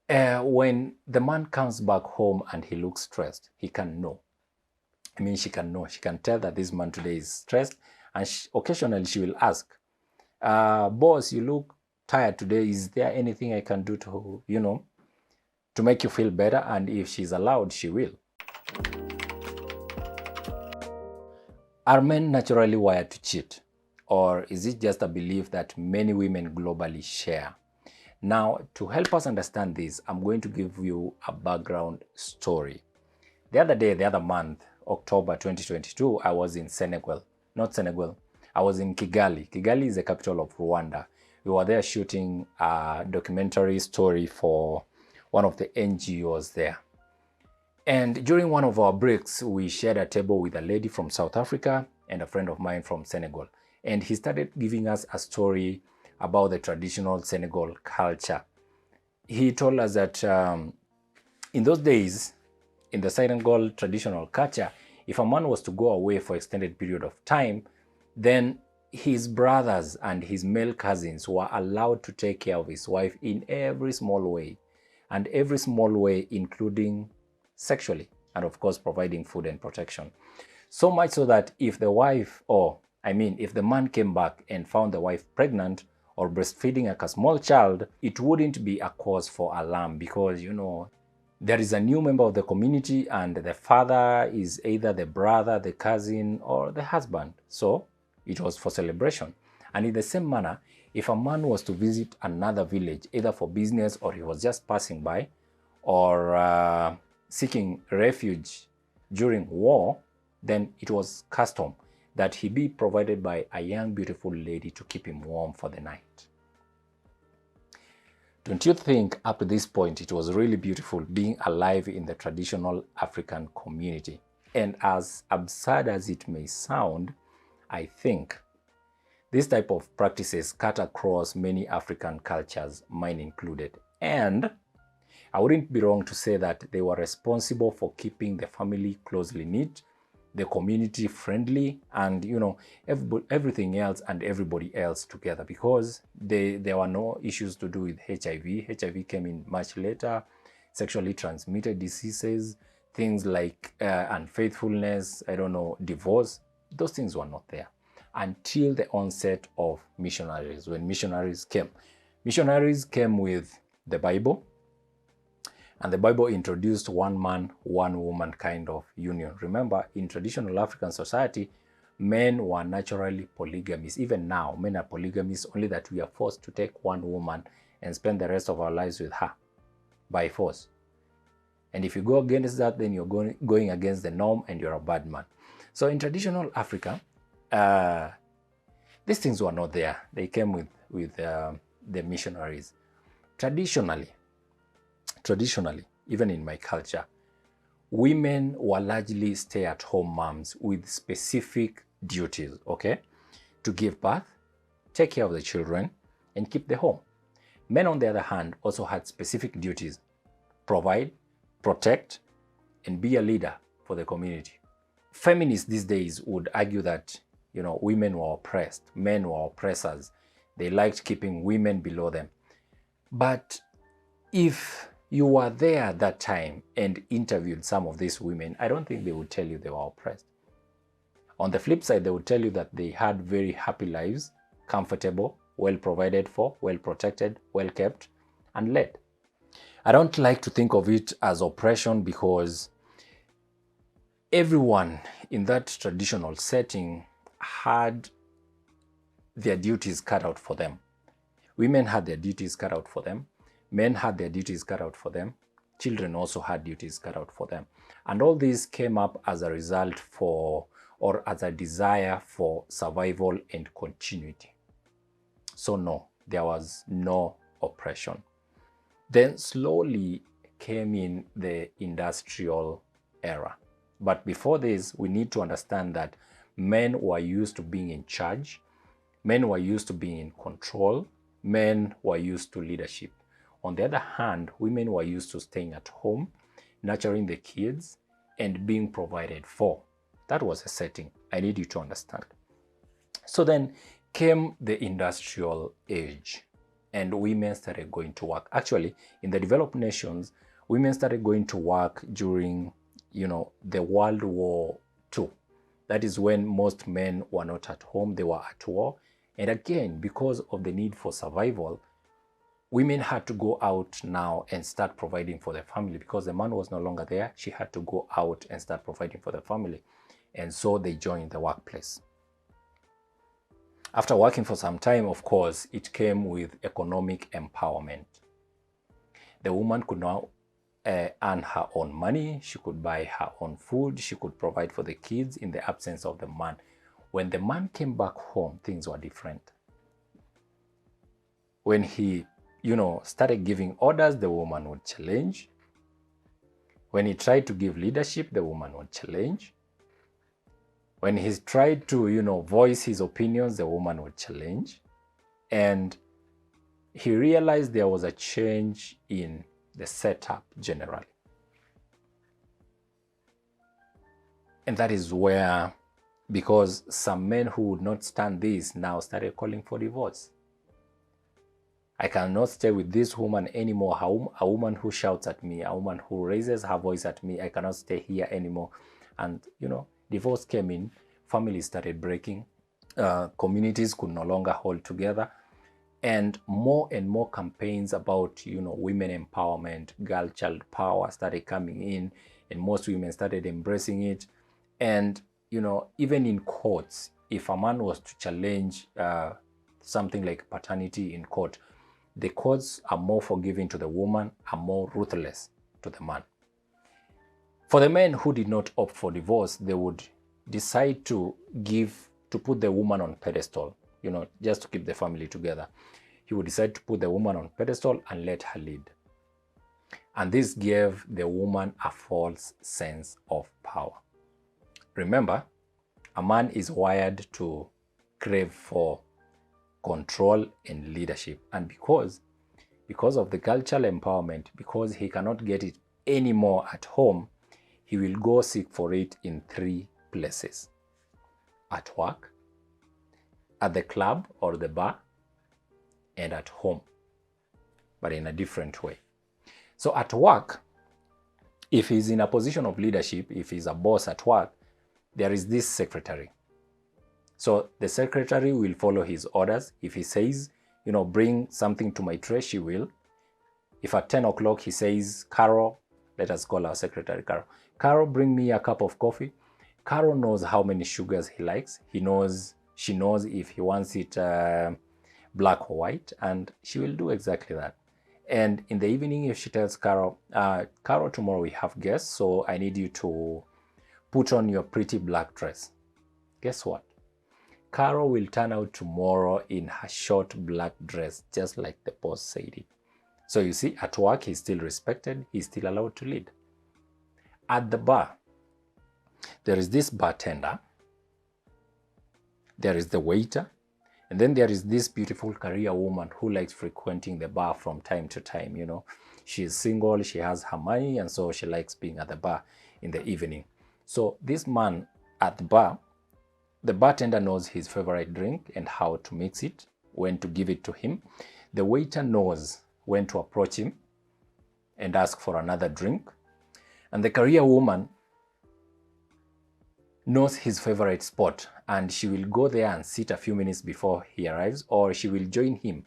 When the man comes back home and he looks stressed, he can know. I mean, she can know. She can tell that this man today is stressed, and occasionally she will ask, "Boss, you look tired today. Is there anything I can do to, to make you feel better?" And if she's allowed, she will. Are men naturally wired to cheat? Or is it just a belief that many women globally share? Now, to help us understand this, I'm going to give you a background story. The other month, October 2022, I was in Senegal. Not Senegal. I was in Kigali. Kigali is the capital of Rwanda. We were there shooting a documentary story for one of the NGOs there. And during one of our breaks, we shared a table with a lady from South Africa and a friend of mine from Senegal. And he started giving us a story about the traditional Senegal culture. He told us that in those days, in the Senegal traditional culture, if a man was to go away for extended period of time, then his brothers and his male cousins were allowed to take care of his wife in every small way, and every small way including sexually, and of course providing food and protection. So much so that if the wife, if the man came back and found the wife pregnant or breastfeeding a small child, it wouldn't be a cause for alarm because, there is a new member of the community and the father is either the brother, the cousin, or the husband. So it was for celebration. And in the same manner, if a man was to visit another village, either for business or he was just passing by, or seeking refuge during war, then it was custom that he be provided by a young, beautiful lady to keep him warm for the night. Don't you think up to this point it was really beautiful being alive in the traditional African community? And as absurd as it may sound, I think this type of practices cut across many African cultures, mine included. And I wouldn't be wrong to say that they were responsible for keeping the family closely knit, the community friendly, and everything else and everybody else together, because there were no issues to do with HIV. HIV came in much later. Sexually transmitted diseases, things like unfaithfulness, divorce, those things were not there until the onset of missionaries. When missionaries came with the Bible. And the Bible introduced one man, one woman kind of union. Remember, in traditional African society, men were naturally polygamous. Even now, men are polygamous, only that we are forced to take one woman and spend the rest of our lives with her by force. And if you go against that, then you're going against the norm and you're a bad man. So in traditional Africa, these things were not there. They came with the missionaries. Traditionally, even in my culture, women were largely stay-at-home moms with specific duties, okay? To give birth, take care of the children, and keep the home. Men, on the other hand, also had specific duties: provide, protect, and be a leader for the community. Feminists these days would argue that, women were oppressed, men were oppressors. They liked keeping women below them. But if you were there at that time and interviewed some of these women, I don't think they would tell you they were oppressed. On the flip side, they would tell you that they had very happy lives, comfortable, well provided for, well protected, well kept, and led. I don't like to think of it as oppression because everyone in that traditional setting had their duties cut out for them. Women had their duties cut out for them. Men had their duties cut out for them. Children also had duties cut out for them. And all this came up as a result as a desire for survival and continuity. So no, there was no oppression. Then slowly came in the industrial era. But before this, we need to understand that men were used to being in charge. Men were used to being in control. Men were used to leadership. On the other hand, women were used to staying at home, nurturing the kids, and being provided for. That was a setting I need you to understand. So then came the industrial age. and women started going to work. Actually, in the developed nations, women started going to work during, the World War II. That is when most men were not at home, they were at war. And again, because of the need for survival, women had to go out now and start providing for their family because the man was no longer there. She had to go out and start providing for the family. And so they joined the workplace. After working for some time, of course, it came with economic empowerment. The woman could now earn her own money. She could buy her own food. She could provide for the kids in the absence of the man. When the man came back home, things were different. When he started giving orders, the woman would challenge. When he tried to give leadership, the woman would challenge. When he tried to, voice his opinions, the woman would challenge. And he realized there was a change in the setup generally. And that is where, because some men who would not stand this now started calling for divorce. I cannot stay with this woman anymore, a woman who shouts at me, a woman who raises her voice at me. I cannot stay here anymore. And, divorce came in, families started breaking, communities could no longer hold together, and more campaigns about, women empowerment, girl child power started coming in, and most women started embracing it. And, even in courts, if a man was to challenge something like paternity in court, the courts are more forgiving to the woman, are more ruthless to the man. For the men who did not opt for divorce, they would decide to put the woman on pedestal, just to keep the family together. He would decide to put the woman on pedestal and let her lead. And this gave the woman a false sense of power. Remember, a man is wired to crave for control and leadership. And because of the cultural empowerment, because he cannot get it anymore at home, he will go seek for it in 3 places: at work, at the club or the bar, and at home, but in a different way. So at work, if he's in a position of leadership, if he's a boss at work, there is this secretary. So the secretary will follow his orders. If he says, bring something to my tray, she will. If at 10 o'clock he says, Carol, let us call our secretary Carol. Carol, bring me a cup of coffee. Carol knows how many sugars he likes. She knows if he wants it black or white, and she will do exactly that. And in the evening, if she tells Carol, Carol, tomorrow we have guests, so I need you to put on your pretty black dress. Guess what? Carol will turn out tomorrow in her short black dress, just like the boss said it. So you see, at work, he's still respected. He's still allowed to lead. At the bar, there is this bartender, there is the waiter, and then there is this beautiful career woman who likes frequenting the bar from time to time. She is single, she has her money, and so she likes being at the bar in the evening. So this man at the bar, the bartender knows his favorite drink and how to mix it, when to give it to him. The waiter knows when to approach him and ask for another drink. And the career woman knows his favorite spot, and she will go there and sit a few minutes before he arrives, or she will join him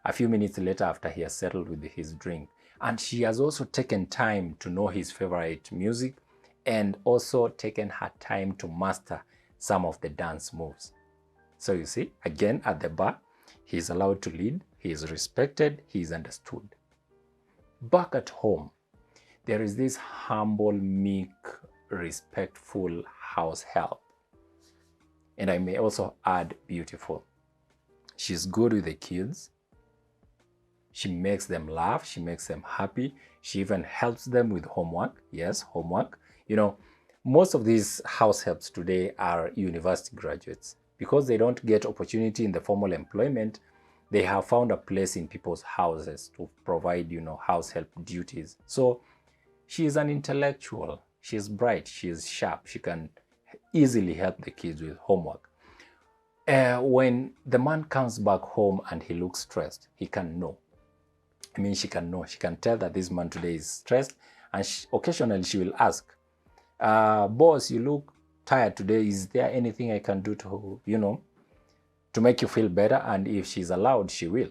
a few minutes later after he has settled with his drink. And she has also taken time to know his favorite music and also taken her time to master some of the dance moves. So you see, again, at the bar, he is allowed to lead, he is respected, he is understood. Back at home, there is this humble, meek, respectful house help. And I may also add beautiful. She's good with the kids. She makes them laugh. She makes them happy. She even helps them with homework. Yes, homework. Most of these house helps today are university graduates. Because they don't get opportunity in the formal employment, they have found a place in people's houses to provide, house help duties. So she is an intellectual. She is bright. She is sharp. She can easily help the kids with homework. When the man comes back home and he looks stressed, he can know. I mean, she can know. She can tell that this man today is stressed, and occasionally she will ask, boss, you look tired today. Is there anything I can do to, to make you feel better? And if she's allowed, she will.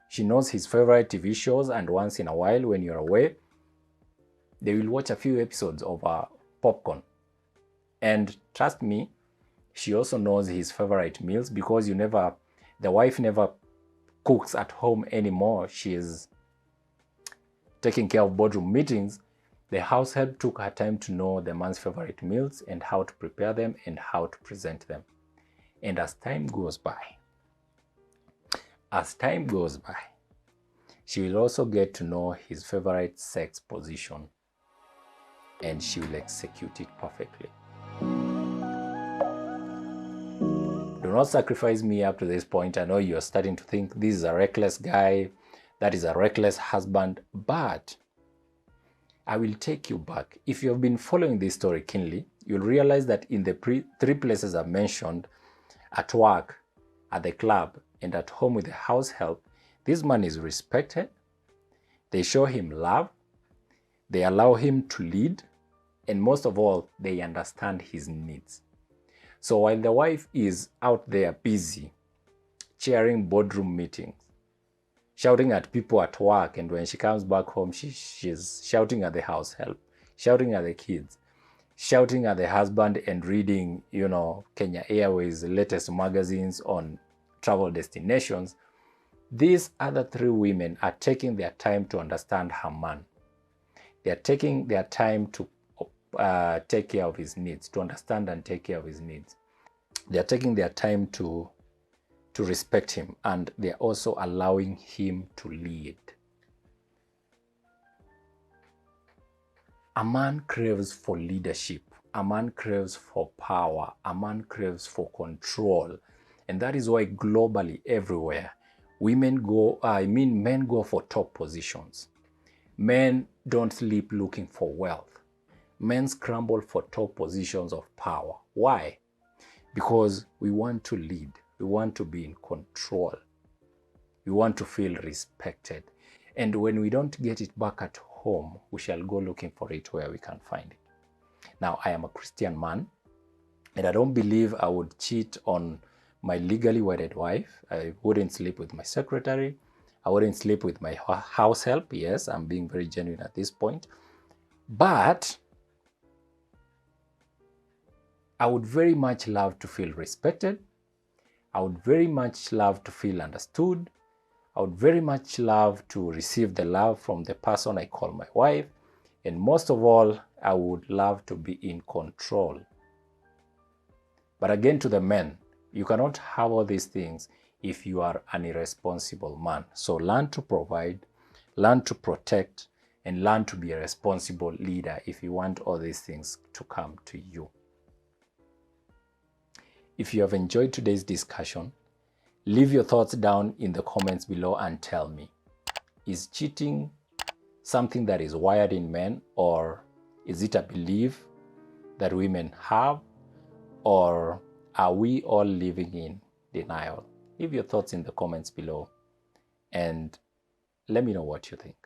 She knows his favorite TV shows, and once in a while, when you're away, they will watch a few episodes of Popcorn. And trust me, she also knows his favorite meals, because the wife never cooks at home anymore. She is taking care of boardroom meetings. The house help took her time to know the man's favorite meals and how to prepare them and how to present them. And as time goes by, she will also get to know his favorite sex position, and she will execute it perfectly. Do not sacrifice me up to this point. I know you're starting to think this is a reckless guy, that is a reckless husband, but I will take you back. If you have been following this story keenly, you'll realize that in the three places I've mentioned, at work, at the club, and at home with the house help, this man is respected. They show him love. They allow him to lead. And most of all, they understand his needs. So while the wife is out there busy, chairing boardroom meetings, shouting at people at work, and when she comes back home, she's shouting at the house help, shouting at the kids, shouting at the husband, and reading, Kenya Airways' latest magazines on travel destinations. These other three women are taking their time to understand her man. They are taking their time to take care of his needs, to understand and take care of his needs. They are taking their time to respect him, and they are also allowing him to lead. A man craves for leadership. A man craves for power. A man craves for control. And that is why globally, everywhere, men go for top positions. Men don't sleep looking for wealth. Men scramble for top positions of power. Why? Because we want to lead. We want to be in control. We want to feel respected. And when we don't get it back at home, we shall go looking for it where we can find it. Now, I am a Christian man, and I don't believe I would cheat on my legally wedded wife. I wouldn't sleep with my secretary. I wouldn't sleep with my house help. Yes, I'm being very genuine at this point. But I would very much love to feel respected. I would very much love to feel understood. I would very much love to receive the love from the person I call my wife. And most of all, I would love to be in control. But again, to the men, you cannot have all these things if you are an irresponsible man. So learn to provide, learn to protect, and learn to be a responsible leader if you want all these things to come to you. If you have enjoyed today's discussion, leave your thoughts down in the comments below and tell me, is cheating something that is wired in men, or is it a belief that women have, or are we all living in denial? Leave your thoughts in the comments below and let me know what you think.